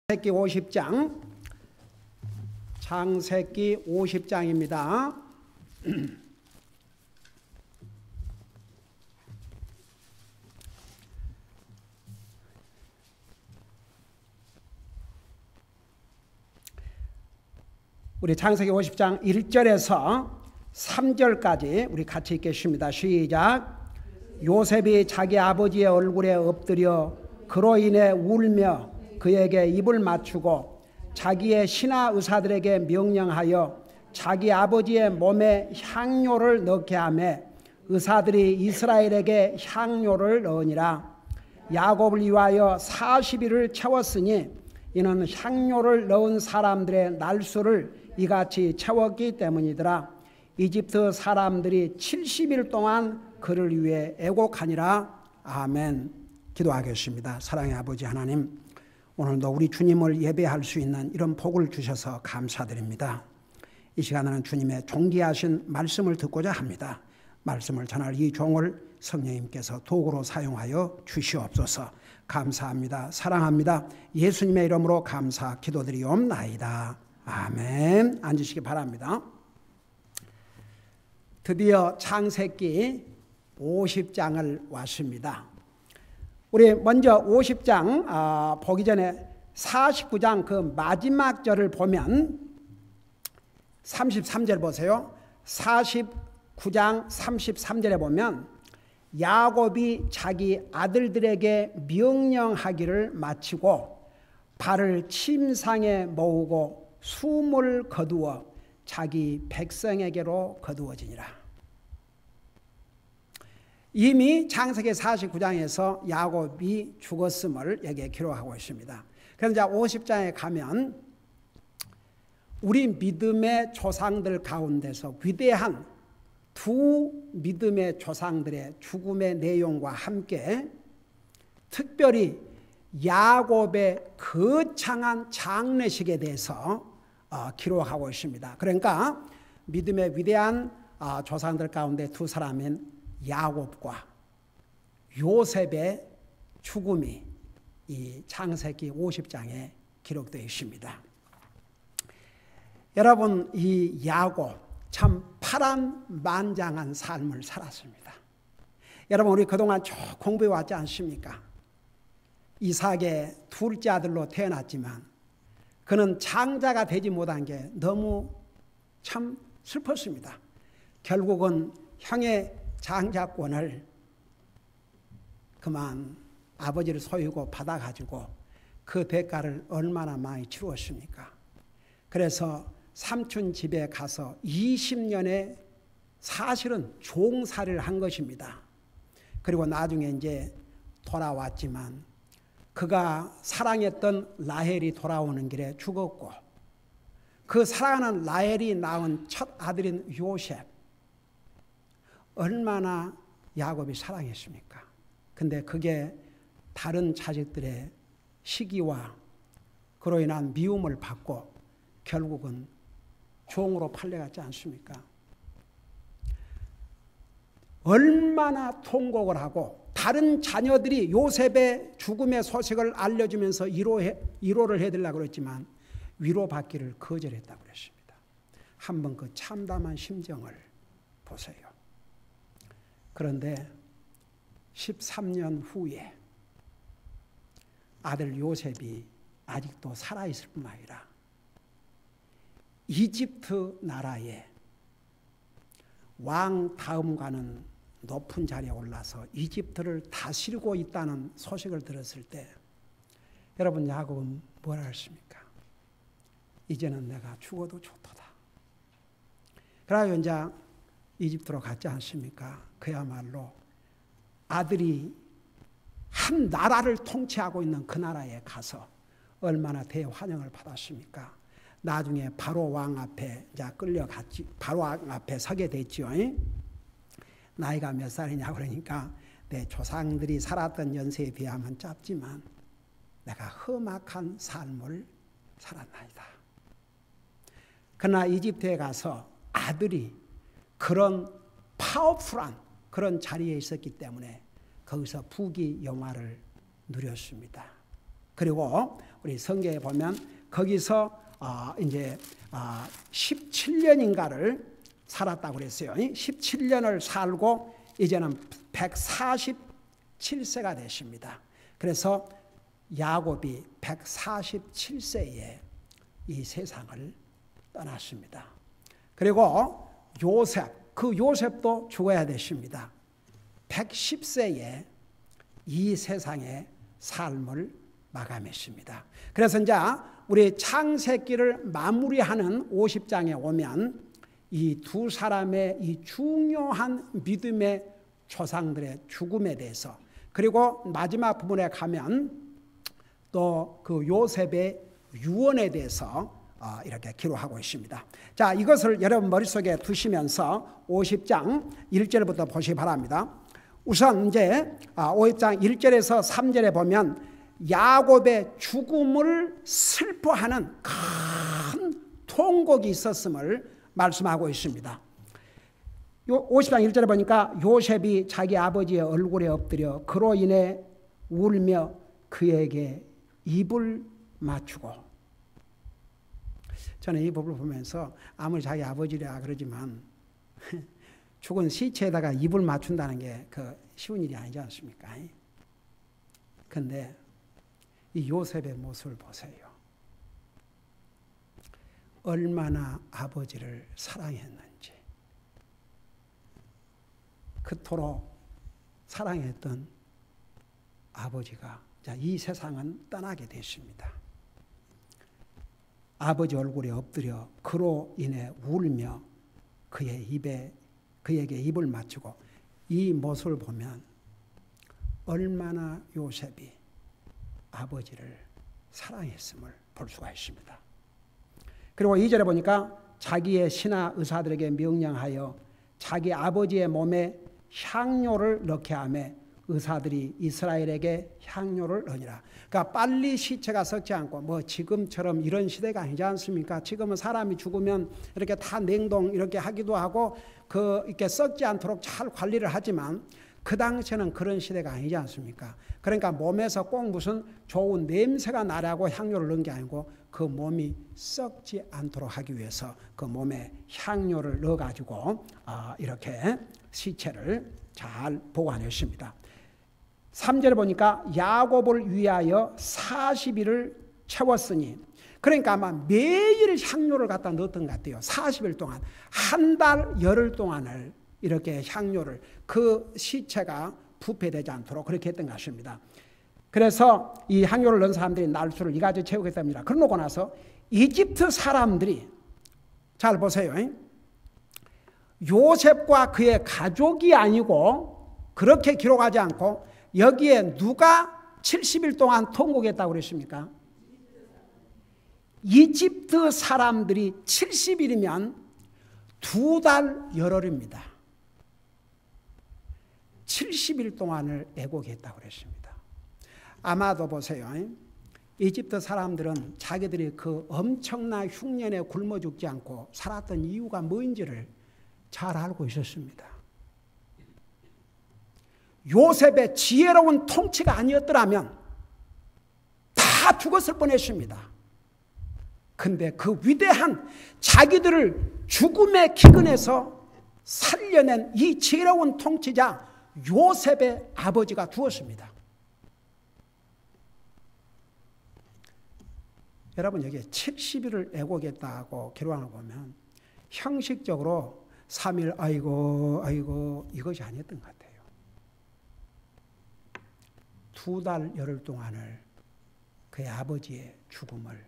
창세기 50장, 창세기 50장입니다. 우리 창세기 50장 1절에서 3절까지 우리 같이 읽겠습니다. 시작. 요셉이 자기 아버지의 얼굴에 엎드려 그로 인해 울며 그에게 입을 맞추고 자기의 신하 의사들에게 명령하여 자기 아버지의 몸에 향료를 넣게 하며 의사들이 이스라엘에게 향료를 넣으니라. 야곱을 위하여 40일을 채웠으니 이는 향료를 넣은 사람들의 날수를 이같이 채웠기 때문이더라. 이집트 사람들이 70일 동안 그를 위해 애곡하니라. 아멘. 기도하겠습니다. 사랑의 아버지 하나님, 오늘도 우리 주님을 예배할 수 있는 이런 복을 주셔서 감사드립니다. 이 시간에는 주님의 존귀하신 말씀을 듣고자 합니다. 말씀을 전할 이 종을 성령님께서 도구로 사용하여 주시옵소서. 감사합니다. 사랑합니다. 예수님의 이름으로 감사 기도드리옵나이다. 아멘. 앉으시기 바랍니다. 드디어 창세기 50장을 왔습니다. 우리 먼저 50장 보기 전에 49장 그 마지막 절을 보면 33절 보세요. 49장 33절에 보면 야곱이 자기 아들들에게 명령하기를 마치고 발을 침상에 모으고 숨을 거두어 자기 백성에게로 거두어지니라. 이미 창세기 49장에서 야곱이 죽었음을 여기에 기록하고 있습니다. 그래서 이제 50장에 가면 우리 믿음의 조상들 가운데서 위대한 두 믿음의 조상들의 죽음의 내용과 함께 특별히 야곱의 거창한 장례식에 대해서 기록하고 있습니다. 그러니까 믿음의 위대한 조상들 가운데 두 사람인 야곱과 요셉의 죽음이 이 창세기 50장에 기록되어 있습니다. 여러분, 이 야곱 참 파란만장한 삶을 살았습니다. 여러분, 우리 그동안 쭉 공부해 왔지 않습니까? 이삭의 둘째 아들로 태어났지만 그는 장자가 되지 못한 게 너무 참 슬펐습니다. 결국은 형의 장자권을 그만 아버지를 소유고 받아가지고 그 대가를 얼마나 많이 치루었습니까? 그래서 삼촌 집에 가서 20년의 사실은 종살이를 한 것입니다. 그리고 나중에 이제 돌아왔지만 그가 사랑했던 라헬이 돌아오는 길에 죽었고 그 사랑하는 라헬이 낳은 첫 아들인 요셉, 얼마나 야곱이 사랑했습니까? 근데 그게 다른 자식들의 시기와 그로 인한 미움을 받고 결국은 종으로 팔려갔지 않습니까? 얼마나 통곡을 하고 다른 자녀들이 요셉의 죽음의 소식을 알려주면서 위로를 해드리려고 그랬지만 위로받기를 거절했다고 그랬습니다. 한번 그 참담한 심정을 보세요. 그런데 13년 후에 아들 요셉이 아직도 살아있을 뿐만 아니라 이집트 나라의 왕 다음과는 높은 자리에 올라서 이집트를 다스리고 있다는 소식을 들었을 때 여러분, 야곱은 뭐라 했습니까? 이제는 내가 죽어도 좋도다. 그래서 이제 이집트로 갔지 않습니까? 그야말로 아들이 한 나라를 통치하고 있는 그 나라에 가서 얼마나 대환영을 받았습니까? 나중에 바로 왕 앞에 이제 끌려갔지, 바로 왕 앞에 서게 됐죠. 나이가 몇 살이냐 그러니까 내 조상들이 살았던 연세에 비하면 짧지만 내가 험악한 삶을 살았나이다. 그러나 이집트에 가서 아들이 그런 파워풀한 그런 자리에 있었기 때문에 거기서 부귀 영화를 누렸습니다. 그리고 우리 성경에 보면 거기서 이제 17년인가를 살았다고 그랬어요. 17년을 살고 이제는 147세가 되십니다. 그래서 야곱이 147세에 이 세상을 떠났습니다. 그리고 그 요셉도 죽어야 되십니다. 110세에 이 세상의 삶을 마감했습니다. 그래서 이제 우리 창세기를 마무리하는 50장에 오면 이 두 사람의 이 중요한 믿음의 조상들의 죽음에 대해서, 그리고 마지막 부분에 가면 또 그 요셉의 유언에 대해서 이렇게 기록하고 있습니다. 자, 이것을 여러분 머릿속에 두시면서 50장 1절부터 보시기 바랍니다. 우선 이제 50장 1절에서 3절에 보면 야곱의 죽음을 슬퍼하는 큰 통곡이 있었음을 말씀하고 있습니다. 50장 1절에 보니까 요셉이 자기 아버지의 얼굴에 엎드려 그로 인해 울며 그에게 입을 맞추고, 저는 이 법을 보면서 아무리 자기 아버지라 그러지만 죽은 시체에다가 입을 맞춘다는 게 쉬운 일이 아니지 않습니까? 그런데 이 요셉의 모습을 보세요. 얼마나 아버지를 사랑했는지, 그토록 사랑했던 아버지가 이 세상은 떠나게 됐습니다. 아버지 얼굴에 엎드려 그로 인해 울며 그에게 입을 맞추고, 이 모습을 보면 얼마나 요셉이 아버지를 사랑했음을 볼 수가 있습니다. 그리고 2절에 보니까 자기의 신하 의사들에게 명령하여 자기 아버지의 몸에 향료를 넣게 하며 의사들이 이스라엘에게 향료를 넣으니라. 그러니까 빨리 시체가 썩지 않고, 지금처럼 이런 시대가 아니지 않습니까? 지금은 사람이 죽으면 이렇게 다 냉동 이렇게 하기도 하고 이렇게 썩지 않도록 잘 관리를 하지만 그 당시에는 그런 시대가 아니지 않습니까? 그러니까 몸에서 꼭 무슨 좋은 냄새가 나라고 향료를 넣은 게 아니고 그 몸이 썩지 않도록 하기 위해서 그 몸에 향료를 넣어가지고 이렇게 시체를 잘 보관했습니다. 3절에 보니까 야곱을 위하여 40일을 채웠으니, 그러니까 아마 매일 향료를 갖다 넣었던 것 같아요. 40일 동안, 한 달 열흘 동안을 이렇게 향료를, 그 시체가 부패되지 않도록 그렇게 했던 것 같습니다. 그래서 이 향료를 넣은 사람들이 날수를 이가지 채우겠답니다. 그러고 나서 이집트 사람들이, 잘 보세요, 요셉과 그의 가족이 아니고 그렇게 기록하지 않고 여기에 누가 70일 동안 통곡했다고 그랬습니까? 이집트 사람들이 70일이면 2달 열흘입니다. 70일 동안을 애곡했다고 그랬습니다. 아마도 보세요, 이집트 사람들은 자기들이 그 엄청난 흉년에 굶어 죽지 않고 살았던 이유가 뭐인지를 잘 알고 있었습니다. 요셉의 지혜로운 통치가 아니었더라면 다 죽었을 뻔했습니다. 근데 그 위대한 자기들을 죽음의 기근에서 살려낸 이 지혜로운 통치자 요셉의 아버지가 죽었습니다. 여러분, 여기에 70일을 애곡했다고 기록하는 거 보면 형식적으로 3일 아이고 이것이 아니었던 것 같아요. 2달 열흘 동안을 그의 아버지의 죽음을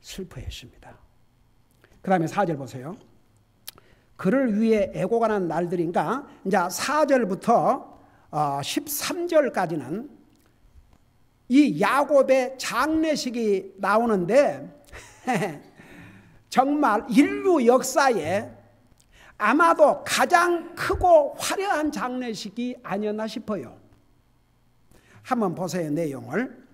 슬퍼했습니다. 그 다음에 4절 보세요. 그를 위해 애곡하는 날들인가, 이제 4절부터 13절까지는 이 야곱의 장례식이 나오는데 정말 인류 역사에 아마도 가장 크고 화려한 장례식이 아니었나 싶어요. 한번 보세요, 내용을.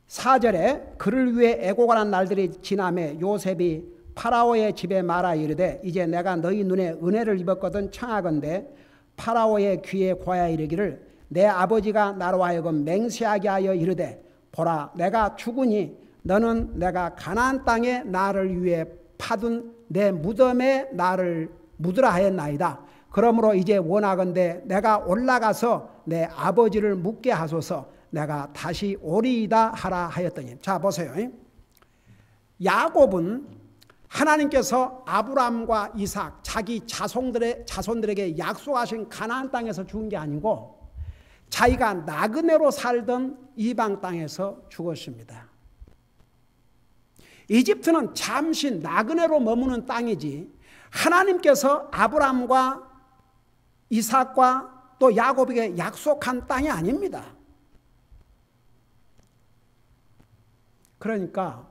4절에 그를 위해 애곡하는 날들이 지나매 요셉이 파라오의 집에 말하 이르되 이제 내가 너희 눈에 은혜를 입었거든 청하건대 파라오의 귀에 고하여 이르기를 내 아버지가 나로 하여금 맹세하게 하여 이르되 보라 내가 죽으니 너는 내가 가나안 땅에 나를 위해 파둔 내 무덤에 나를 묻으라 하였나이다. 그러므로 이제 원하건대 내가 올라가서 내 아버지를 묻게 하소서. 내가 다시 오리이다 하라 하였더니. 자 보세요. 야곱은 하나님께서 아브라함과 이삭 자기 자손들에게 약속하신 가나안 땅에서 죽은 게 아니고 자기가 나그네로 살던 이방 땅에서 죽었습니다. 이집트는 잠시 나그네로 머무는 땅이지 하나님께서 아브라함과 이삭과 또 야곱에게 약속한 땅이 아닙니다. 그러니까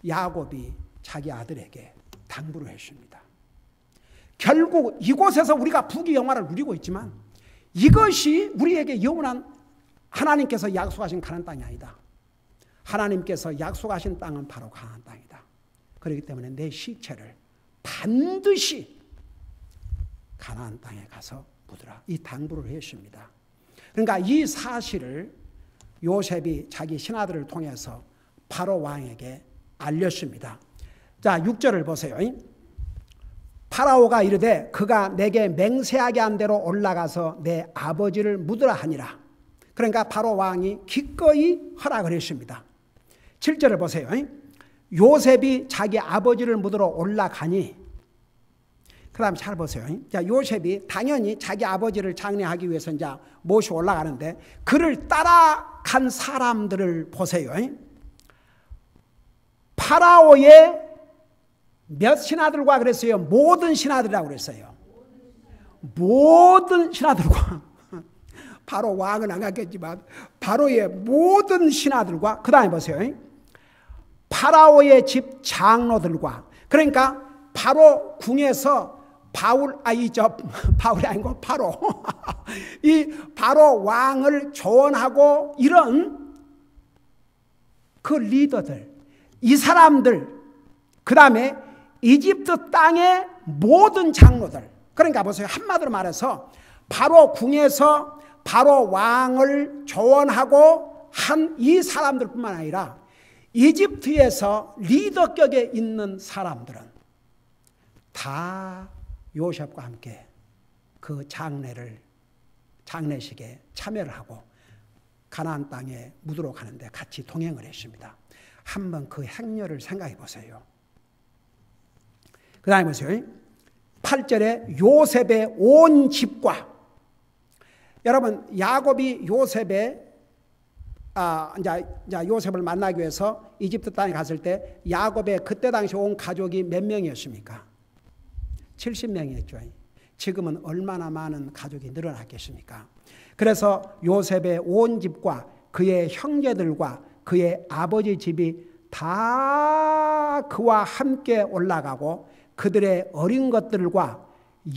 야곱이 자기 아들에게 당부를 했습니다. 결국 이곳에서 우리가 부귀 영화를 누리고 있지만 이것이 우리에게 영원한 하나님께서 약속하신 가나안 땅이 아니다. 하나님께서 약속하신 땅은 바로 가나안 땅이다. 그렇기 때문에 내 시체를 반드시 가나안 땅에 가서 묻으라. 이 당부를 했습니다. 그러니까 이 사실을 요셉이 자기 신하들을 통해서 바로 왕에게 알렸습니다. 자, 6절을 보세요. 파라오가 이르되 그가 내게 맹세하게 한 대로 올라가서 내 아버지를 묻으라 하니라. 그러니까 바로 왕이 기꺼이 허락을 했습니다. 7절을 보세요. 요셉이 자기 아버지를 묻으러 올라가니 그 다음에 잘 보세요. 자, 요셉이 당연히 자기 아버지를 장례하기 위해서 이제 모시고 올라가는데 그를 따라간 사람들을 보세요. 파라오의 몇 신하들과 그랬어요? 모든 신하들이라고 그랬어요. 모든 신하들과 바로 왕은 안 갔겠지만 바로의 모든 신하들과 그 다음에 보세요. 파라오의 집 장로들과 그러니까 바로 궁에서 바울이 아니고 바로 이 바로 왕을 조언하고 이런 그 리더들 이 사람들 그 다음에 이집트 땅의 모든 장로들 그러니까 보세요. 한마디로 말해서 바로 궁에서 바로 왕을 조언하고 한 이 사람들뿐만 아니라 이집트에서 리더격에 있는 사람들은 다 요셉과 함께 그 장례식에 참여를 하고 가나안 땅에 묻으러 가는데 같이 동행을 했습니다. 한번 그 행렬을 생각해 보세요. 그 다음에 보세요. 8절에 요셉의 온 집과 여러분 야곱이 요셉을 만나기 위해서 이집트 땅에 갔을 때 야곱의 그때 당시 온 가족이 몇 명이었습니까? 70명이었죠. 지금은 얼마나 많은 가족이 늘어났겠습니까? 그래서 요셉의 온 집과 그의 형제들과 그의 아버지 집이 다 그와 함께 올라가고 그들의 어린 것들과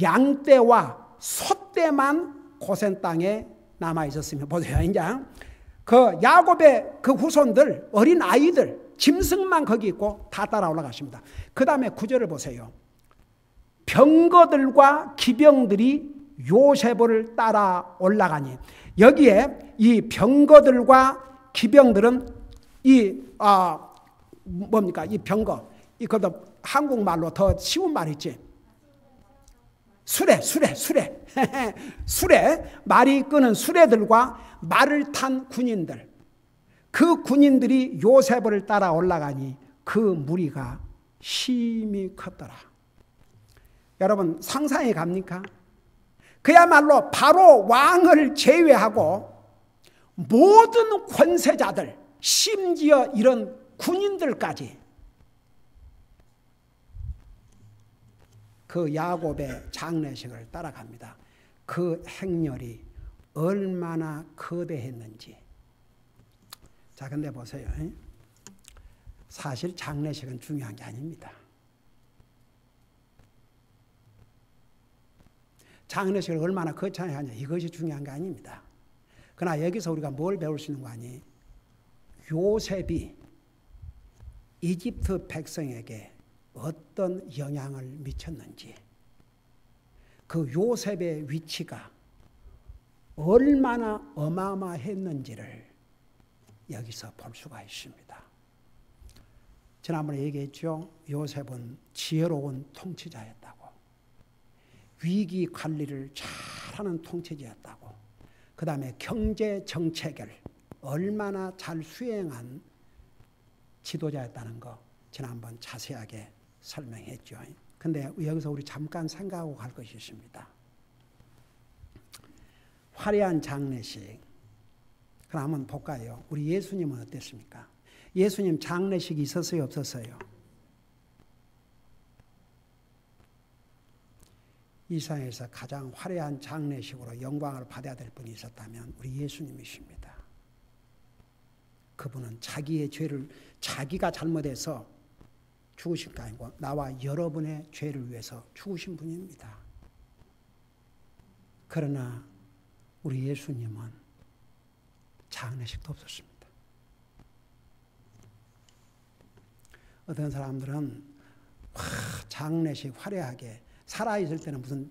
양떼와 소떼만 고센 땅에 남아 있었으며 보세요. 이제 그 야곱의 그 후손들 어린 아이들 짐승만 거기 있고 다 따라 올라가십니다. 그 다음에 9절을 보세요. 병거들과 기병들이 요셉을 따라 올라가니 여기에 이 병거들과 기병들은 이 병거 이것도 한국말로 더 쉬운 말이지. 수레 말이 끄는 수레들과 말을 탄 군인들 그 군인들이 요셉을 따라 올라가니 그 무리가 심히 컸더라. 여러분 상상이 갑니까? 그야말로 바로 왕을 제외하고 모든 권세자들 심지어 이런 군인들까지 그 야곱의 장례식을 따라갑니다. 그 행렬이 얼마나 거대했는지. 자, 근데 보세요. 사실 장례식은 중요한 게 아닙니다. 장례식을 얼마나 거창하게 하냐 이것이 중요한 게 아닙니다. 그러나 여기서 우리가 뭘 배울 수 있는 거 아니? 요셉이 이집트 백성에게 어떤 영향을 미쳤는지 그 요셉의 위치가 얼마나 어마어마했는지를 여기서 볼 수가 있습니다. 지난번에 얘기했죠. 요셉은 지혜로운 통치자였다고. 위기 관리를 잘하는 통치자였다고. 그 다음에 경제 정책을 얼마나 잘 수행한 지도자였다는 거 지난번 자세하게 설명했죠. 근데 여기서 우리 잠깐 생각하고 갈 것이 있습니다. 화려한 장례식. 그럼 한번 볼까요? 우리 예수님은 어땠습니까? 예수님 장례식이 있었어요, 없었어요? 이 세상에서 가장 화려한 장례식으로 영광을 받아야 될 분이 있었다면 우리 예수님이십니다. 그분은 자기의 죄를 자기가 잘못해서 죽으신 게 아니고 나와 여러분의 죄를 위해서 죽으신 분입니다. 그러나 우리 예수님은 장례식도 없었습니다. 어떤 사람들은 장례식 화려하게 살아있을 때는 무슨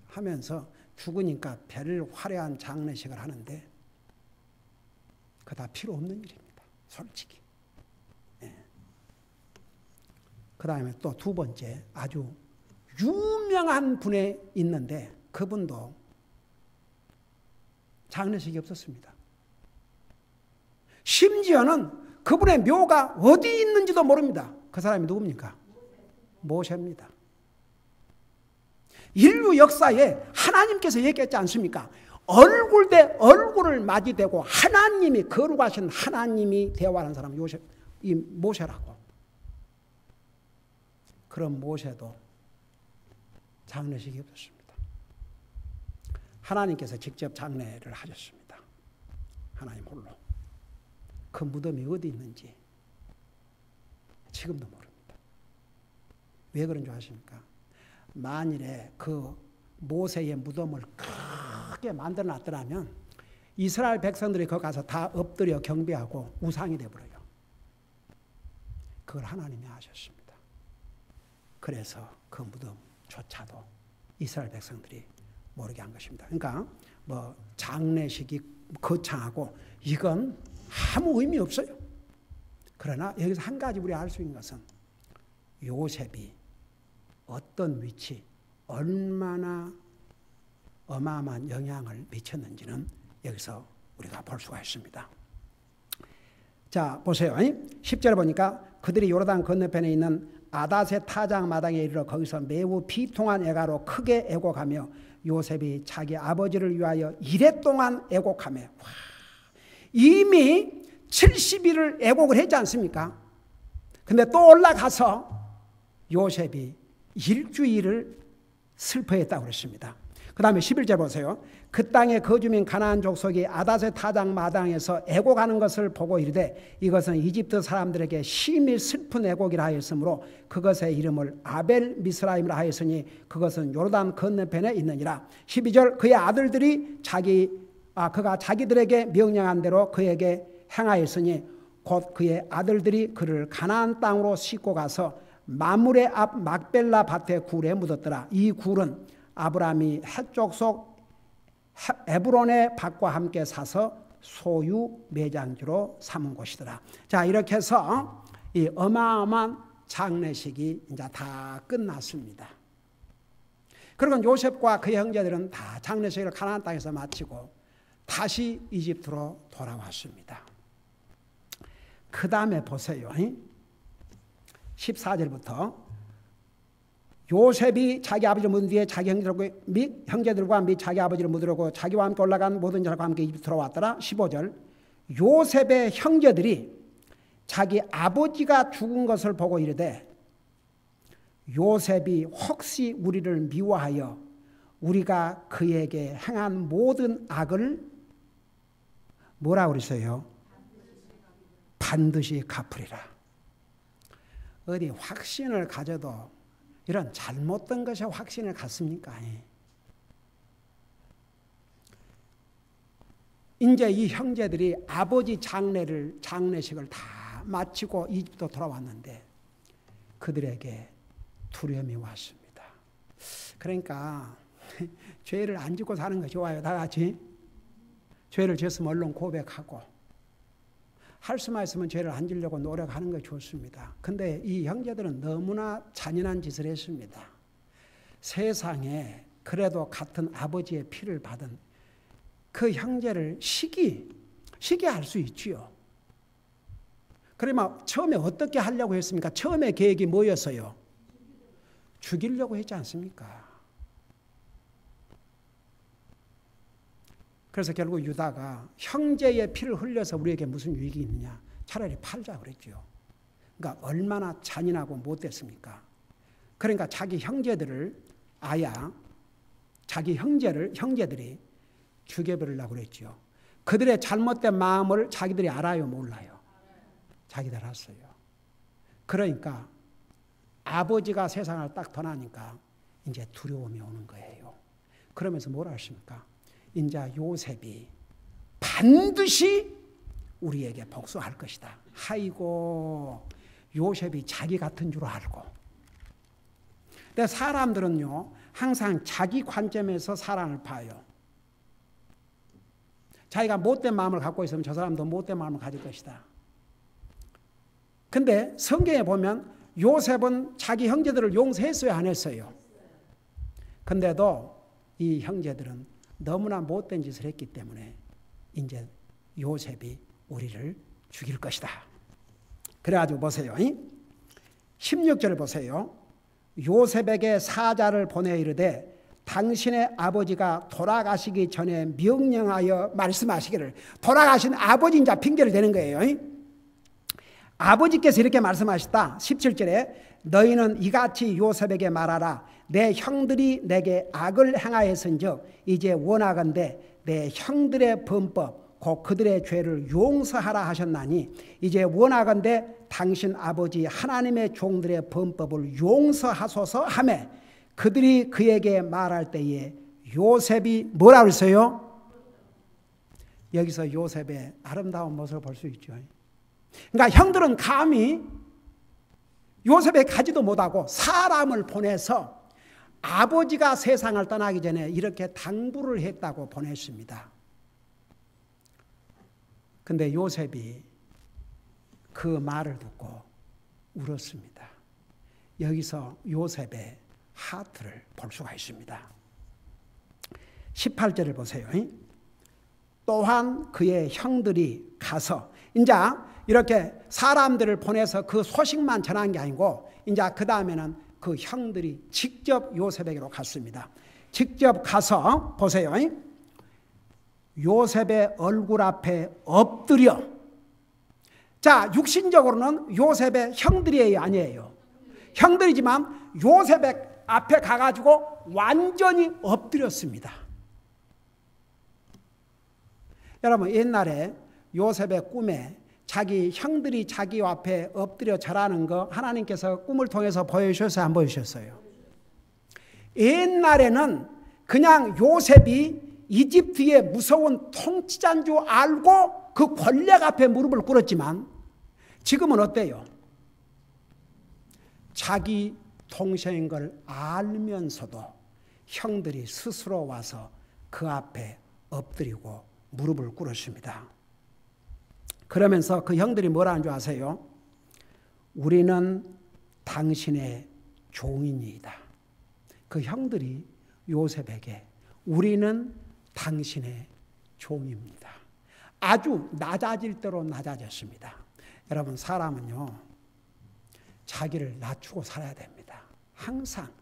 하면서 죽으니까 별 화려한 장례식을 하는데 그거 다 필요 없는 일입니다. 솔직히. 그 다음에 또 두 번째 아주 유명한 분이 있는데 그분도 장례식이 없었습니다. 심지어는 그분의 묘가 어디 있는지도 모릅니다. 그 사람이 누굽니까? 모세입니다. 인류 역사에 하나님께서 얘기했지 않습니까? 얼굴 대 얼굴을 맞이대고 하나님이 거룩하신 하나님이 대화하는 사람은 이 모세라고. 그런 모세도 장례식이 없었습니다. 하나님께서 직접 장례를 하셨습니다. 하나님 홀로. 그 무덤이 어디 있는지 지금도 모릅니다. 왜 그런 줄 아십니까? 만일에 그 모세의 무덤을 크게 만들어 놨더라면 이스라엘 백성들이 거기 가서 다 엎드려 경배하고 우상이 되어버려요. 그걸 하나님이 하셨습니다. 그래서 그 무덤조차도 이스라엘 백성들이 모르게 한 것입니다. 그러니까 뭐 장례식이 거창하고 이건 아무 의미 없어요. 그러나 여기서 한 가지 우리가 알 수 있는 것은 요셉이 어떤 위치, 얼마나 어마어마한 영향을 미쳤는지는 여기서 우리가 볼 수가 있습니다. 자, 보세요. 10절에 보니까 그들이 요르단 건너편에 있는 아닷의 타작 마당에 이르러 거기서 매우 비통한 애가로 크게 애곡하며 요셉이 자기 아버지를 위하여 이래 동안 애곡하며 이미 70일을 애곡을 했지 않습니까? 근데 또 올라가서 요셉이 일주일을 슬퍼했다고 그랬습니다. 그 다음에 11절 보세요. 그 땅의 거주민 가나안 족속이 아닷의 타작 마당에서 애곡하는 것을 보고 이르되 이것은 이집트 사람들에게 심히 슬픈 애곡이라 하였으므로 그것의 이름을 아벨 미스라임이라 하였으니 그것은 요르단 건너편에 있느니라. 12절 그의 아들들이 그가 자기들에게 명령한 대로 그에게 행하였으니 곧 그의 아들들이 그를 가나안 땅으로 싣고 가서 마물의 앞 막벨라 밭의 굴에 묻었더라. 이 굴은 아브라함이 헷족 속 에브론의 밭과 함께 사서 소유 매장지로 삼은 곳이더라. 자, 이렇게 해서 이 어마어마한 장례식이 이제 다 끝났습니다. 그리고 요셉과 그의 형제들은 다 장례식을 가나안 땅에서 마치고 다시 이집트로 돌아왔습니다. 그 다음에 보세요. 14절부터 요셉이 자기 아버지를 묻은 뒤에 자기 형제들과 및 자기 아버지를 묻으려고 자기와 함께 올라간 모든 자들과 함께 이집트로 왔더라. 15절 요셉의 형제들이 자기 아버지가 죽은 것을 보고 이르되 요셉이 혹시 우리를 미워하여 우리가 그에게 행한 모든 악을 뭐라고 그랬어요? 반드시 갚으리라. 어디 확신을 가져도 이런 잘못된 것에 확신을 갖습니까? 이제 이 형제들이 아버지 장례식을 다 마치고 이집트로 돌아왔는데 그들에게 두려움이 왔습니다. 그러니까 죄를 안 짓고 사는 거 좋아요. 다 같이. 죄를 지었으면 얼른 고백하고 할 수만 있으면 죄를 안 지려고 노력하는 거 좋습니다. 근데 이 형제들은 너무나 잔인한 짓을 했습니다. 세상에 그래도 같은 아버지의 피를 받은 그 형제를 시기할 수 있지요. 그러면 처음에 어떻게 하려고 했습니까? 처음에 계획이 뭐였어요? 죽이려고 했지 않습니까? 그래서 결국 유다가 형제의 피를 흘려서 우리에게 무슨 유익이 있느냐? 차라리 팔자 그랬죠. 그러니까 얼마나 잔인하고 못됐습니까? 그러니까 자기 형제들을 자기 형제들이 죽여버리려고 그랬죠. 그들의 잘못된 마음을 자기들이 알아요, 몰라요? 자기들 알았어요. 그러니까 아버지가 세상을 딱 떠나니까 이제 두려움이 오는 거예요. 그러면서 뭐라 하십니까? 이제 요셉이 반드시 우리에게 복수할 것이다. 아이고, 요셉이 자기 같은 줄 알고. 근데 사람들은요, 항상 자기 관점에서 사람을 봐요. 자기가 못된 마음을 갖고 있으면 저 사람도 못된 마음을 가질 것이다. 근데 성경에 보면 요셉은 자기 형제들을 용서했어요, 안 했어요? 근데도 이 형제들은 너무나 못된 짓을 했기 때문에 이제 요셉이 우리를 죽일 것이다. 그래가지고 보세요. 16절 보세요. 요셉에게 사자를 보내 이르되 당신의 아버지가 돌아가시기 전에 명령하여 말씀하시기를. 돌아가신 아버지 이제 핑계를 대는 거예요. 아버지께서 이렇게 말씀하셨다. 17절에 너희는 이같이 요셉에게 말하라. 내 형들이 내게 악을 행하였은즉 이제 원하건대 내 형들의 범법 곧 그들의 죄를 용서하라 하셨나니 이제 원하건대 당신 아버지 하나님의 종들의 범법을 용서하소서 하매 그들이 그에게 말할 때에 요셉이 뭐라 그랬어요? 여기서 요셉의 아름다운 모습을 볼 수 있죠. 그러니까 형들은 감히 요셉에 가지도 못하고 사람을 보내서 아버지가 세상을 떠나기 전에 이렇게 당부를 했다고 보냈습니다. 근데 요셉이 그 말을 듣고 울었습니다. 여기서 요셉의 하트를 볼 수가 있습니다. 18절을 보세요. 또한 그의 형들이 가서 이제 이렇게 사람들을 보내서 그 소식만 전한 게 아니고 이제 그 다음에는 그 형들이 직접 요셉에게로 갔습니다. 직접 가서 보세요. 요셉의 얼굴 앞에 엎드려. 자, 육신적으로는 요셉의 형들이 아니에요. 형들이지만 요셉의 앞에 가가지고 완전히 엎드렸습니다. 여러분, 옛날에 요셉의 꿈에 자기 형들이 자기 앞에 엎드려 절하는 거 하나님께서 꿈을 통해서 보여주셨어요? 안 보여주셨어요? 옛날에는 그냥 요셉이 이집트의 무서운 통치자인 줄 알고 그 권력 앞에 무릎을 꿇었지만 지금은 어때요? 자기 동생인 걸 알면서도 형들이 스스로 와서 그 앞에 엎드리고 무릎을 꿇었습니다. 그러면서 그 형들이 뭐라는 줄 아세요? 우리는 당신의 종이니이다. 그 형들이 요셉에게 우리는 당신의 종입니다. 아주 낮아질 대로 낮아졌습니다. 여러분, 사람은요, 자기를 낮추고 살아야 됩니다. 항상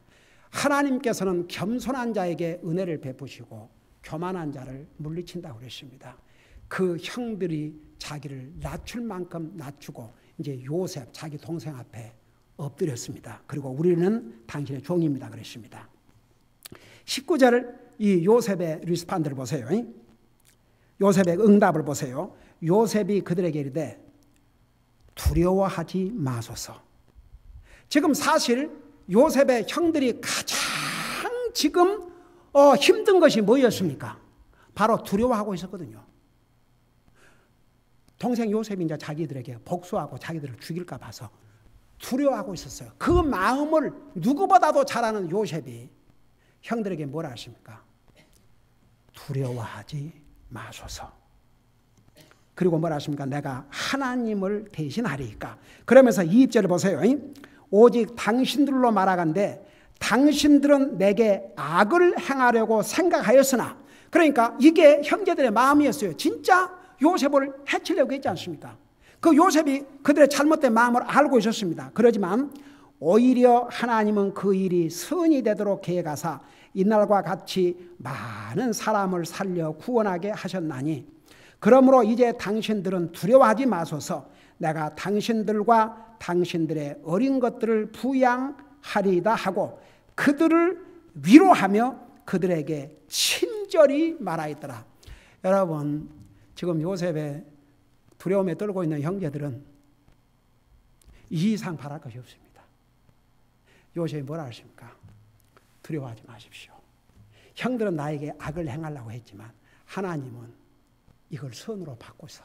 하나님께서는 겸손한 자에게 은혜를 베푸시고 교만한 자를 물리친다고 그랬습니다. 그 형들이 자기를 낮출 만큼 낮추고 이제 요셉 자기 동생 앞에 엎드렸습니다. 그리고 우리는 당신의 종입니다 그랬습니다. 19절 이 요셉의 리스판드를 보세요. 요셉의 응답을 보세요. 요셉이 그들에게 이르되 두려워하지 마소서. 지금 사실 요셉의 형들이 가장 지금 힘든 것이 뭐였습니까? 바로 두려워하고 있었거든요. 동생 요셉이 이제 자기들에게 복수하고 자기들을 죽일까 봐서 두려워하고 있었어요. 그 마음을 누구보다도 잘 아는 요셉이 형들에게 뭐라 하십니까? 두려워하지 마소서. 그리고 뭐라 하십니까? 내가 하나님을 대신하리이까. 그러면서 2절을 보세요. 오직 당신들로 말하건대 당신들은 내게 악을 행하려고 생각하였으나, 그러니까 이게 형제들의 마음이었어요. 진짜 요셉을 해치려고 했지 않습니까? 그 요셉이 그들의 잘못된 마음을 알고 있었습니다. 그러지만 오히려 하나님은 그 일이 선이 되도록 계획하사 이날과 같이 많은 사람을 살려 구원하게 하셨나니, 그러므로 이제 당신들은 두려워하지 마소서. 내가 당신들과 당신들의 어린 것들을 부양하리이다 하고 그들을 위로하며 그들에게 친절히 말하였더라. 여러분, 지금 요셉의 두려움에 떨고 있는 형제들은 이 이상 바랄 것이 없습니다. 요셉이 뭐라 하십니까? 두려워하지 마십시오. 형들은 나에게 악을 행하려고 했지만 하나님은 이걸 선으로 바꿔서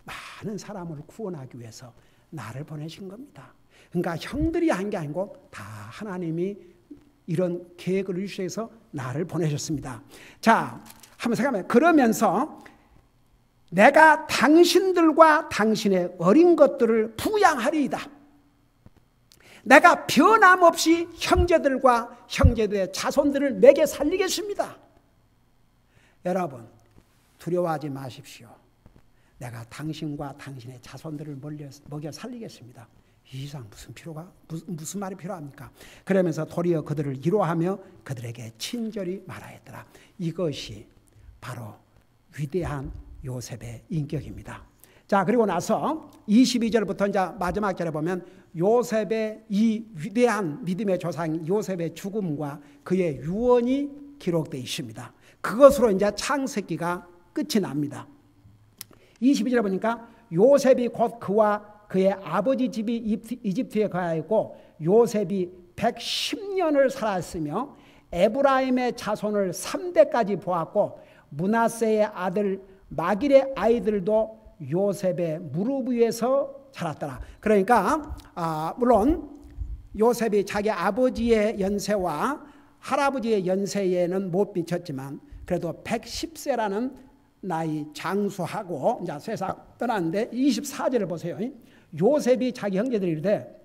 많은 사람을 구원하기 위해서 나를 보내신 겁니다. 그러니까 형들이 한 게 아니고 다 하나님이 이런 계획을 위해서 나를 보내셨습니다. 자, 한번 생각해보면, 그러면서 내가 당신들과 당신의 어린 것들을 부양하리이다. 내가 변함없이 형제들과 형제들의 자손들을 내게 살리겠습니다. 여러분, 두려워하지 마십시오. 내가 당신과 당신의 자손들을 먹여 살리겠습니다. 이 이상 무슨 말이 필요합니까? 그러면서 도리어 그들을 위로하며 그들에게 친절히 말하였더라. 이것이 바로 위대한 요셉의 인격입니다. 자, 그리고 나서 22절부터 이제 마지막 절에 보면 요셉의 이 위대한 믿음의 조상 요셉의 죽음과 그의 유언이 기록되어 있습니다. 그것으로 이제 창세기가 끝이 납니다. 22절에 보니까 요셉이 곧 그와 그의 아버지 집이 이집트에 거하였고 요셉이 110년을 살았으며 에브라임의 자손을 3대까지 보았고 므낫세의 아들 마길의 아이들도 요셉의 무릎 위에서 자랐더라. 그러니까 물론 요셉이 자기 아버지의 연세와 할아버지의 연세에는 못 미쳤지만 그래도 110세라는 나이 장수하고 이제 세상 떠났는데 24절을 보세요. 요셉이 자기 형제들이 이르되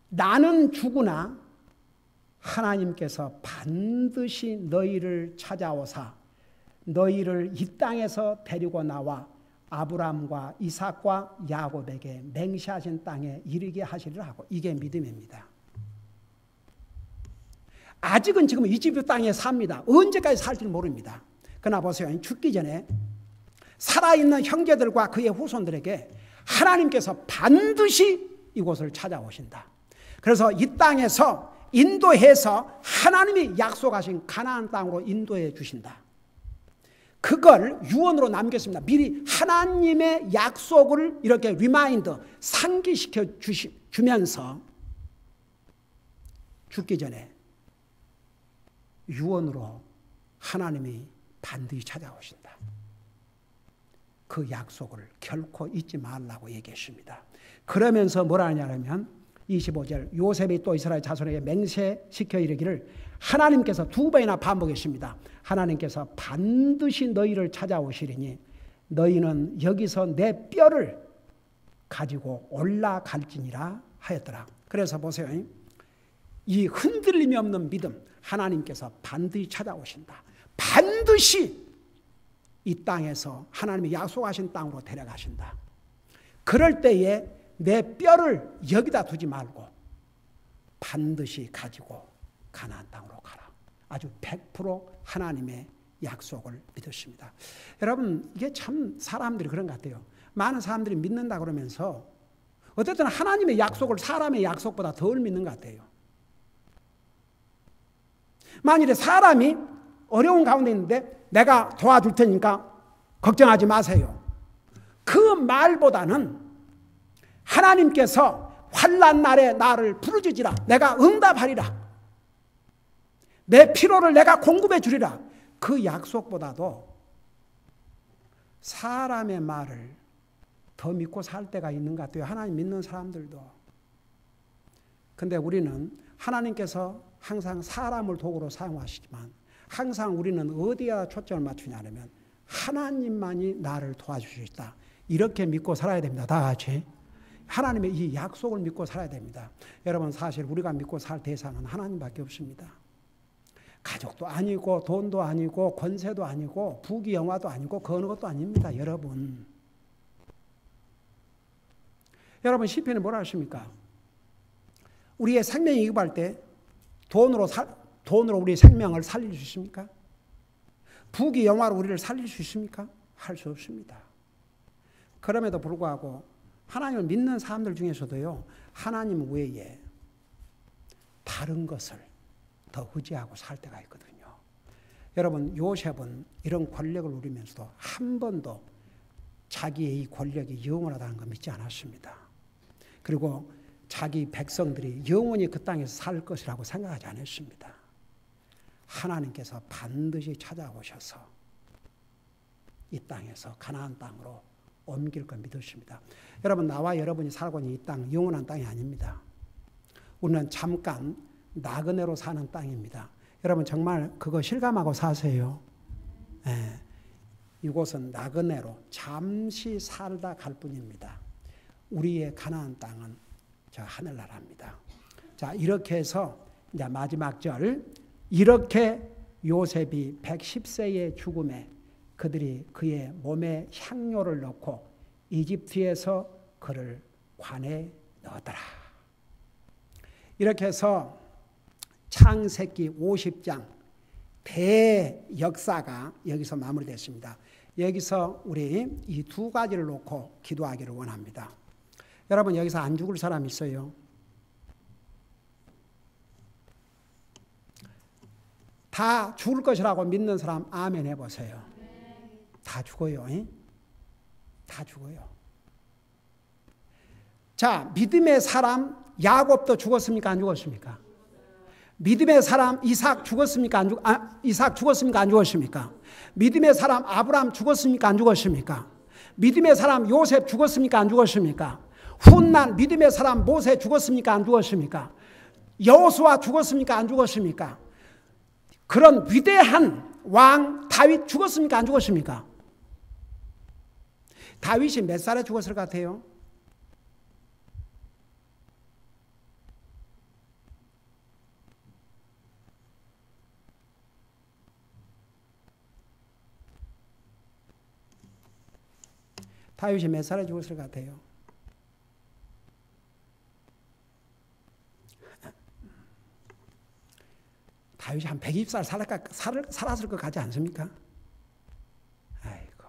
나는 죽으나 하나님께서 반드시 너희를 찾아오사 너희를 이 땅에서 데리고 나와 아브람과 이삭과 야곱에게 맹세하신 땅에 이르게 하시리라 하고, 이게 믿음입니다. 아직은 지금 이집트 땅에 삽니다. 언제까지 살지는 모릅니다. 그러나 보세요. 죽기 전에 살아있는 형제들과 그의 후손들에게 하나님께서 반드시 이곳을 찾아오신다. 그래서 이 땅에서 인도해서 하나님이 약속하신 가나안 땅으로 인도해 주신다. 그걸 유언으로 남겼습니다. 미리 하나님의 약속을 이렇게 리마인드, 상기시켜 주면서 죽기 전에 유언으로 하나님이 반드시 찾아오신다. 그 약속을 결코 잊지 말라고 얘기했습니다. 그러면서 뭐라 하냐면 25절 요셉이 또 이스라엘 자손에게 맹세시켜 이르기를 하나님께서 2번이나 반복했습니다. 하나님께서 반드시 너희를 찾아오시리니 너희는 여기서 내 뼈를 가지고 올라갈지니라 하였더라. 그래서 보세요. 이 흔들림이 없는 믿음, 하나님께서 반드시 찾아오신다. 반드시 이 땅에서 하나님이 약속하신 땅으로 데려가신다. 그럴 때에 내 뼈를 여기다 두지 말고 반드시 가지고 가나안 땅으로 가라. 아주 100% 하나님의 약속을 믿으십니다. 여러분, 이게 참 사람들이 그런 것 같아요. 많은 사람들이 믿는다 그러면서 어쨌든 하나님의 약속을 사람의 약속보다 덜 믿는 것 같아요. 만일에 사람이 어려운 가운데 있는데 내가 도와줄 테니까 걱정하지 마세요. 그 말보다는 하나님께서 환난 날에 나를 부르짖으라. 내가 응답하리라. 내 필요를 내가 공급해 주리라. 그 약속보다도 사람의 말을 더 믿고 살 때가 있는 것 같아요. 하나님 믿는 사람들도. 근데 우리는 하나님께서 항상 사람을 도구로 사용하시지만 항상 우리는 어디에다 초점을 맞추냐면 하나님만이 나를 도와주실 수 있다. 이렇게 믿고 살아야 됩니다. 다 같이. 하나님의 이 약속을 믿고 살아야 됩니다. 여러분 사실 우리가 믿고 살 대상은 하나님밖에 없습니다. 가족도 아니고 돈도 아니고 권세도 아니고 부귀 영화도 아니고 그 어느 것도 아닙니다. 여러분 시편에 뭐라 하십니까? 우리의 생명이 위급할 때 돈으로 우리 생명을 살릴 수 있습니까? 부귀 영화로 우리를 살릴 수 있습니까? 할 수 없습니다. 그럼에도 불구하고 하나님을 믿는 사람들 중에서도요, 하나님 외에 다른 것을 더 의지하고 살 때가 있거든요. 여러분, 요셉은 이런 권력을 누리면서도 한 번도 자기의 이 권력이 영원하다는 걸 믿지 않았습니다. 그리고 자기 백성들이 영원히 그 땅에서 살 것이라고 생각하지 않았습니다. 하나님께서 반드시 찾아오셔서 이 땅에서 가나안 땅으로 옮길 걸 믿으십니다. 여러분, 나와 여러분이 살고 있는 이 땅 영원한 땅이 아닙니다. 우리는 잠깐 나그네로 사는 땅입니다. 여러분 정말 그거 실감하고 사세요. 네. 이곳은 나그네로 잠시 살다 갈 뿐입니다. 우리의 가나안 땅은 저 하늘나라입니다. 자, 이렇게 해서 이제 마지막 절, 이렇게 요셉이 110세의 죽음에 그들이 그의 몸에 향료를 넣고 이집트에서 그를 관에 넣었더라. 이렇게 해서 창세기 50장 대역사가 여기서 마무리됐습니다. 여기서 우리 이 두 가지를 놓고 기도하기를 원합니다. 여러분, 여기서 안 죽을 사람 있어요? 다 죽을 것이라고 믿는 사람 아멘 해보세요. 다 죽어요. 다 죽어요. 자, 믿음의 사람 야곱도 죽었습니까? 안 죽었습니까? 믿음의 사람 이삭 죽었습니까? 이삭 죽었습니까? 안 죽었습니까? 믿음의 사람 아브라함 죽었습니까? 안 죽었습니까? 믿음의 사람 요셉 죽었습니까? 안 죽었습니까? 훗날 믿음의 사람 모세 죽었습니까? 안 죽었습니까? 여호수아 죽었습니까? 안 죽었습니까? 그런 위대한 왕 다윗 죽었습니까? 안 죽었습니까? 다윗이 몇 살에 죽었을 것 같아요? 다윗이 몇 살에 죽었을 것 같아요? 다윗이 한 120살 살았을 것 같지 않습니까? 아이고.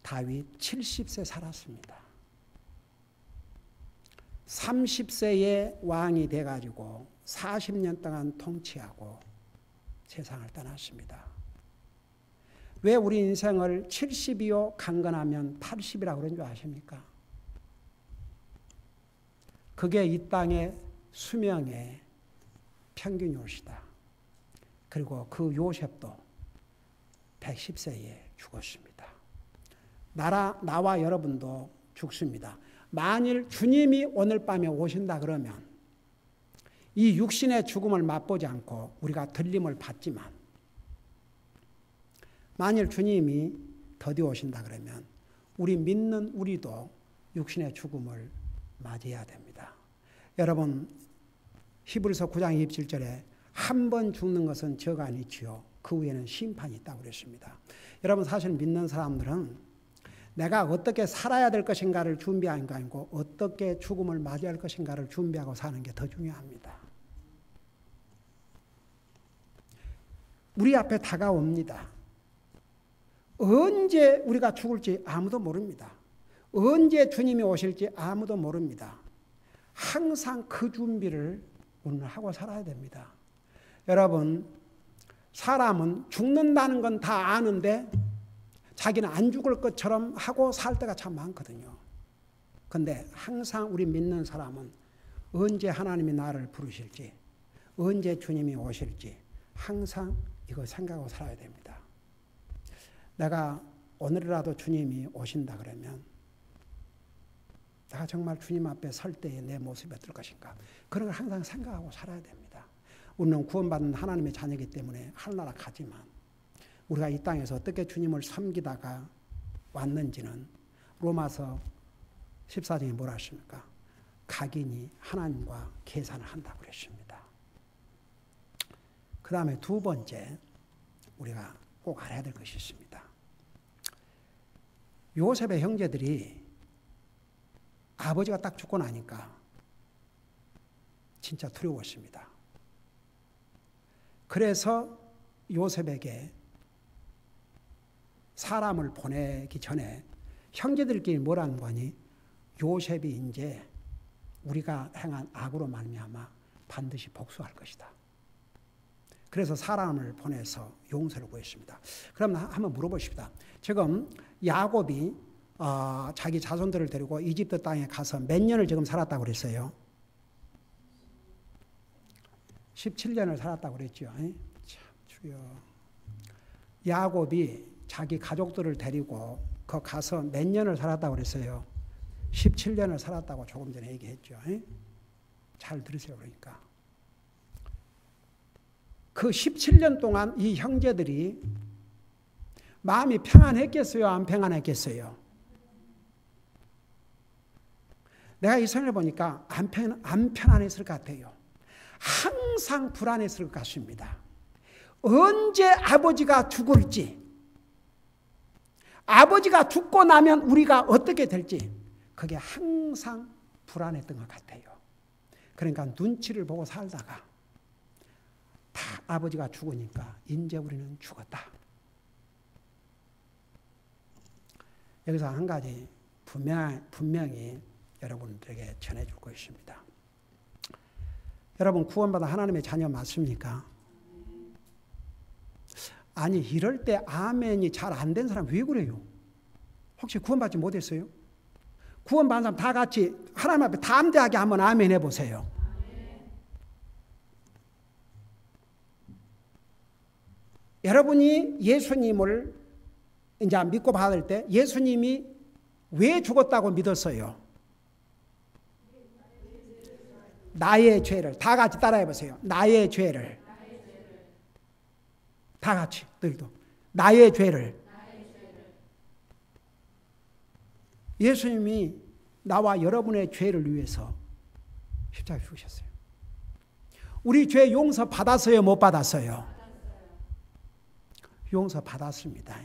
다윗 70세 살았습니다. 30세에 왕이 돼가지고 40년 동안 통치하고 세상을 떠났습니다. 왜 우리 인생을 70이요 강건하면 80이라고 그런 줄 아십니까? 그게 이 땅의 수명의 평균 요시다. 그리고 그 요셉도 110세에 죽었습니다. 나와 여러분도 죽습니다. 만일 주님이 오늘 밤에 오신다 그러면 이 육신의 죽음을 맛보지 않고 우리가 들림을 받지만 만일 주님이 더디 오신다 그러면 우리 믿는 우리도 육신의 죽음을 맞이해야 됩니다. 여러분, 히브리서 9장 27절에 한 번 죽는 것은 죄가 아니지요. 그 후에는 심판이 있다고 그랬습니다. 여러분, 사실 믿는 사람들은 내가 어떻게 살아야 될 것인가를 준비하는 게 아니고 어떻게 죽음을 맞이할 것인가를 준비하고 사는 게 더 중요합니다. 우리 앞에 다가옵니다. 언제 우리가 죽을지 아무도 모릅니다. 언제 주님이 오실지 아무도 모릅니다. 항상 그 준비를 우리는 하고 살아야 됩니다. 여러분, 사람은 죽는다는 건 다 아는데 자기는 안 죽을 것처럼 하고 살 때가 참 많거든요. 그런데 항상 우리 믿는 사람은 언제 하나님이 나를 부르실지, 언제 주님이 오실지 항상 이거 생각하고 살아야 됩니다. 내가 오늘이라도 주님이 오신다 그러면 내가 정말 주님 앞에 설 때의 내 모습이 어떨 것인가. 그런 걸 항상 생각하고 살아야 됩니다. 우리는 구원받은 하나님의 자녀이기 때문에 하늘나라 가지만 우리가 이 땅에서 어떻게 주님을 섬기다가 왔는지는 로마서 14장에 뭐라 하십니까? 각인이 하나님과 계산을 한다고 그랬습니다. 그 다음에 두 번째 우리가 꼭 알아야 될 것이 있습니다. 요셉의 형제들이 아버지가 딱 죽고 나니까 진짜 두려웠습니다. 그래서 요셉에게 사람을 보내기 전에 형제들끼리 뭐라는 거니? 요셉이 이제 우리가 행한 악으로 말미암아 반드시 복수할 것이다. 그래서 사람을 보내서 용서를 구했습니다. 그럼 한번 물어보십시다. 지금 야곱이 자기 자손들을 데리고 이집트 땅에 가서 몇 년을 지금 살았다고 그랬어요? 17년을 살았다고 그랬죠. 참 주여. 야곱이 자기 가족들을 데리고 그 가서 몇 년을 살았다고 그랬어요? 17년을 살았다고 조금 전에 얘기했죠. 잘 들으세요. 그러니까 그 17년 동안 이 형제들이 마음이 평안했겠어요? 안 평안했겠어요? 내가 이 성을 보니까 안 편안했을 것 같아요. 항상 불안했을 것 같습니다. 언제 아버지가 죽을지, 아버지가 죽고 나면 우리가 어떻게 될지 그게 항상 불안했던 것 같아요. 그러니까 눈치를 보고 살다가 다 아버지가 죽으니까 이제 우리는 죽었다. 여기서 한 가지 분명히 여러분들에게 전해줄 것입니다. 여러분 구원받아 하나님의 자녀 맞습니까? 아니 이럴 때 아멘이 잘 안 된 사람 왜 그래요? 혹시 구원받지 못했어요? 구원받은 사람 다 같이 하나님 앞에 담대하게 한번 아멘 해보세요. 여러분이 예수님을 이제 믿고 받을 때 예수님이 왜 죽었다고 믿었어요? 나의 죄를. 다 같이 따라해 보세요. 나의 죄를. 다 같이 너희도. 나의 죄를. 예수님이 나와 여러분의 죄를 위해서 십자가에 죽으셨어요. 우리 죄 용서 받았어요? 못 받았어요? 용서 받았습니다.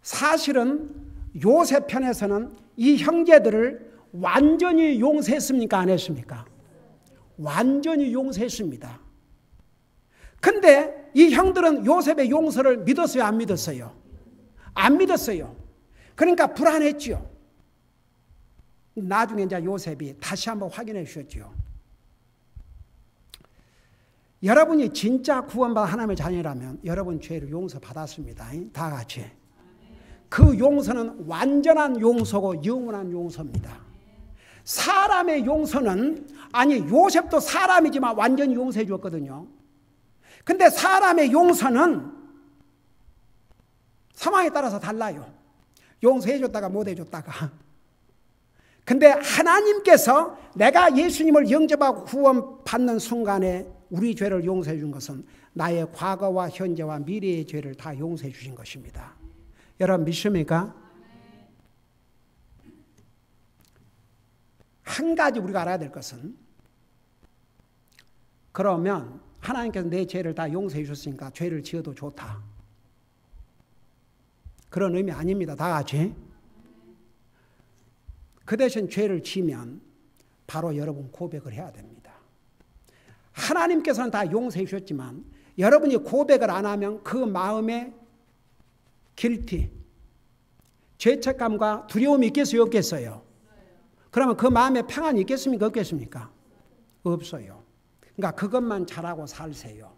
사실은 요셉 편에서는 이 형제들을 완전히 용서했습니까? 안 했습니까? 완전히 용서했습니다. 근데 이 형들은 요셉의 용서를 믿었어요? 안 믿었어요? 안 믿었어요. 그러니까 불안했죠. 나중에 이제 요셉이 다시 한번 확인해 주셨죠. 여러분이 진짜 구원받은 하나님의 자녀라면 여러분 죄를 용서받았습니다. 다 같이. 그 용서는 완전한 용서고 영원한 용서입니다. 사람의 용서는 아니 요셉도 사람이지만 완전히 용서해 줬거든요. 근데 사람의 용서는 상황에 따라서 달라요. 용서해 줬다가 못 해줬다가. 근데 하나님께서 내가 예수님을 영접하고 구원받는 순간에 우리 죄를 용서해 준 것은 나의 과거와 현재와 미래의 죄를 다 용서해 주신 것입니다. 여러분 믿습니까? 한 가지 우리가 알아야 될 것은 그러면 하나님께서 내 죄를 다 용서해 주셨으니까 죄를 지어도 좋다. 그런 의미 아닙니다. 다 같이. 그 대신 죄를 지면 바로 여러분 고백을 해야 됩니다. 하나님께서는 다 용서해 주셨지만 여러분이 고백을 안 하면 그 마음에 길티, 죄책감과 두려움이 있겠어요? 없겠어요? 그러면 그 마음에 평안이 있겠습니까? 없겠습니까? 없어요. 그러니까 그것만 잘하고 살세요.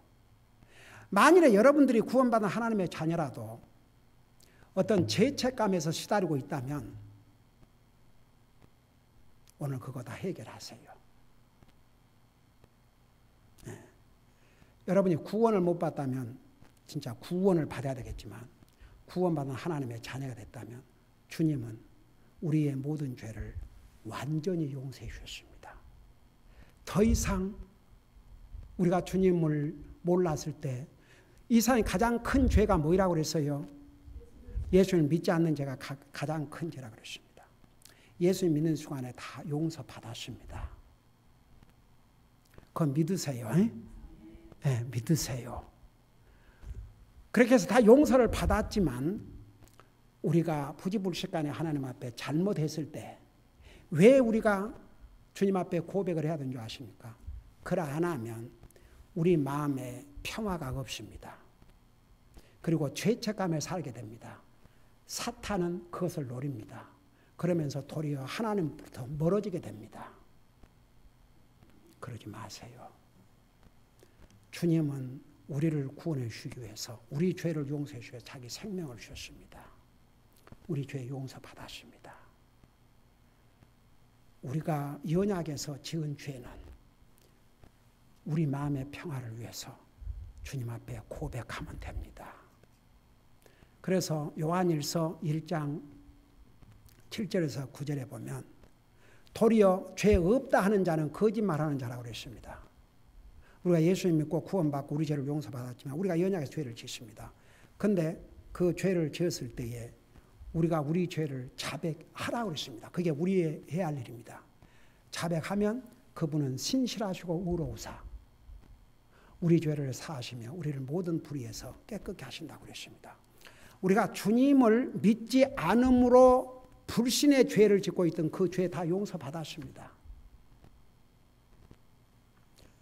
만일에 여러분들이 구원받은 하나님의 자녀라도 어떤 죄책감에서 시달리고 있다면 오늘 그거 다 해결하세요. 네. 여러분이 구원을 못 받다면 진짜 구원을 받아야 되겠지만 구원받은 하나님의 자녀가 됐다면 주님은 우리의 모든 죄를 완전히 용서해 주셨습니다. 더 이상 우리가 주님을 몰랐을 때 이 세상에 가장 큰 죄가 뭐라고 그랬어요? 예수를 믿지 않는 죄가 가장 큰 죄라고 그랬습니다. 예수 믿는 순간에 다 용서받았습니다. 그건 믿으세요. 네, 믿으세요. 그렇게 해서 다 용서를 받았지만 우리가 부지불식간에 하나님 앞에 잘못했을 때 왜 우리가 주님 앞에 고백을 해야 되는 줄 아십니까? 그걸 안 하면 우리 마음에 평화가 없습니다. 그리고 죄책감에 살게 됩니다. 사탄은 그것을 노립니다. 그러면서 도리어 하나님부터 멀어지게 됩니다. 그러지 마세요. 주님은 우리를 구원해 주시기 위해서 우리 죄를 용서해 주셔서 자기 생명을 주셨습니다. 우리 죄 용서받았습니다. 우리가 연약해서 지은 죄는 우리 마음의 평화를 위해서 주님 앞에 고백하면 됩니다. 그래서 요한일서 1장 7절에서 9절에 보면 도리어 죄 없다 하는 자는 거짓말하는 자라고 그랬습니다. 우리가 예수님 믿고 구원받고 우리 죄를 용서받았지만 우리가 연약해서 죄를 짓습니다. 그런데 그 죄를 지었을 때에 우리가 우리 죄를 자백하라고 그랬습니다. 그게 우리의 해야 할 일입니다. 자백하면 그분은 신실하시고 의로우사 우리 죄를 사하시며 우리를 모든 불의에서 깨끗게 하신다고 그랬습니다. 우리가 주님을 믿지 않음으로 불신의 죄를 짓고 있던 그 죄 다 용서받았습니다.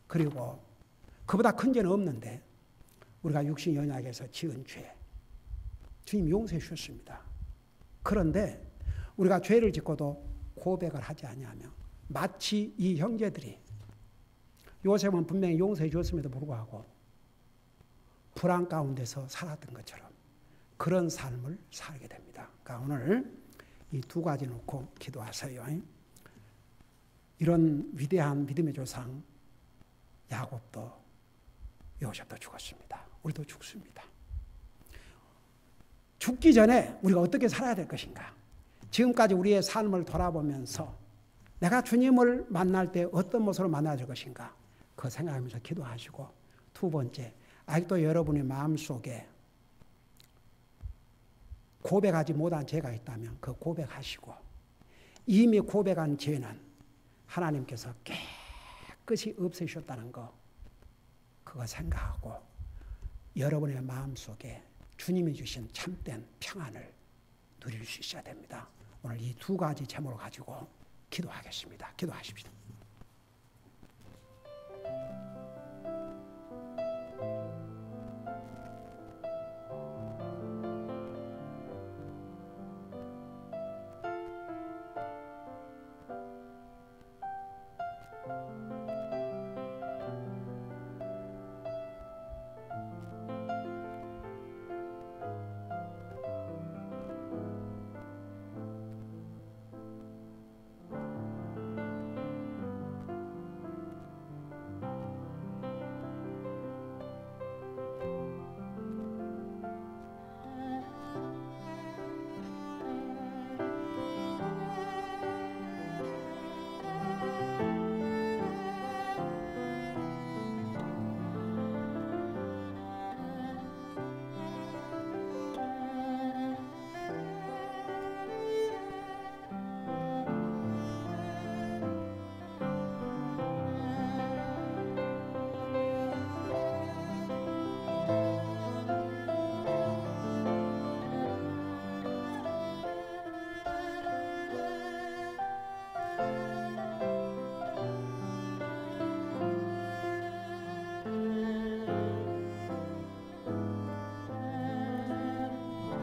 그리고 그보다 큰 죄는 없는데 우리가 육신 연약해서 지은 죄 주님 용서해 주셨습니다. 그런데 우리가 죄를 짓고도 고백을 하지 아니하며 마치 이 형제들이 요셉은 분명히 용서해 주었음에도 불구하고 불안 가운데서 살았던 것처럼 그런 삶을 살게 됩니다. 그러니까 오늘 이 두 가지 놓고 기도하세요. 이런 위대한 믿음의 조상 야곱도 요셉도 죽었습니다. 우리도 죽습니다. 죽기 전에 우리가 어떻게 살아야 될 것인가? 지금까지 우리의 삶을 돌아보면서 내가 주님을 만날 때 어떤 모습으로 만나야 될 것인가? 그거 생각하면서 기도하시고 두 번째, 아직도 여러분의 마음속에 고백하지 못한 죄가 있다면 그 고백하시고 이미 고백한 죄는 하나님께서 깨끗이 없애주셨다는 거 그거 생각하고 여러분의 마음속에 주님이 주신 참된 평안을 누릴 수 있어야 됩니다. 오늘 이 두 가지 제목을 가지고 기도하겠습니다. 기도하십시오.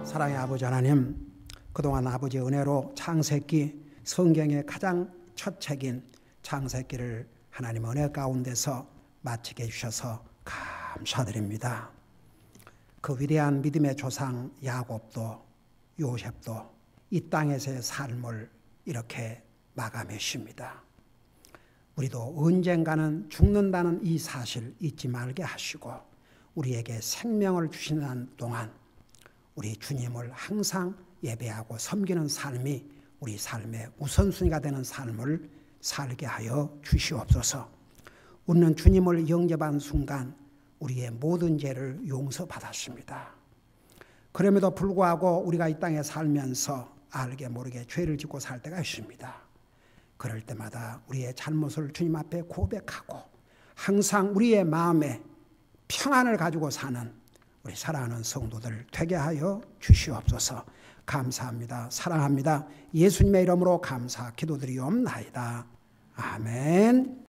사랑의 아버지 하나님, 그동안 아버지의 은혜로 창세기 성경의 가장 첫 책인 창세기를 하나님 은혜 가운데서 마치게 해주셔서 감사드립니다. 그 위대한 믿음의 조상 야곱도 요셉도 이 땅에서의 삶을 이렇게 마감했습니다. 우리도 언젠가는 죽는다는 이 사실 잊지 말게 하시고 우리에게 생명을 주시는 동안 우리 주님을 항상 예배하고 섬기는 삶이 우리 삶의 우선순위가 되는 삶을 살게 하여 주시옵소서. 우리는 주님을 영접한 순간 우리의 모든 죄를 용서받았습니다. 그럼에도 불구하고 우리가 이 땅에 살면서 알게 모르게 죄를 짓고 살 때가 있습니다. 그럴 때마다 우리의 잘못을 주님 앞에 고백하고 항상 우리의 마음에 평안을 가지고 사는 우리 사랑하는 성도들 되게 하여 주시옵소서. 감사합니다. 사랑합니다. 예수님의 이름으로 감사 기도드리옵나이다. 아멘.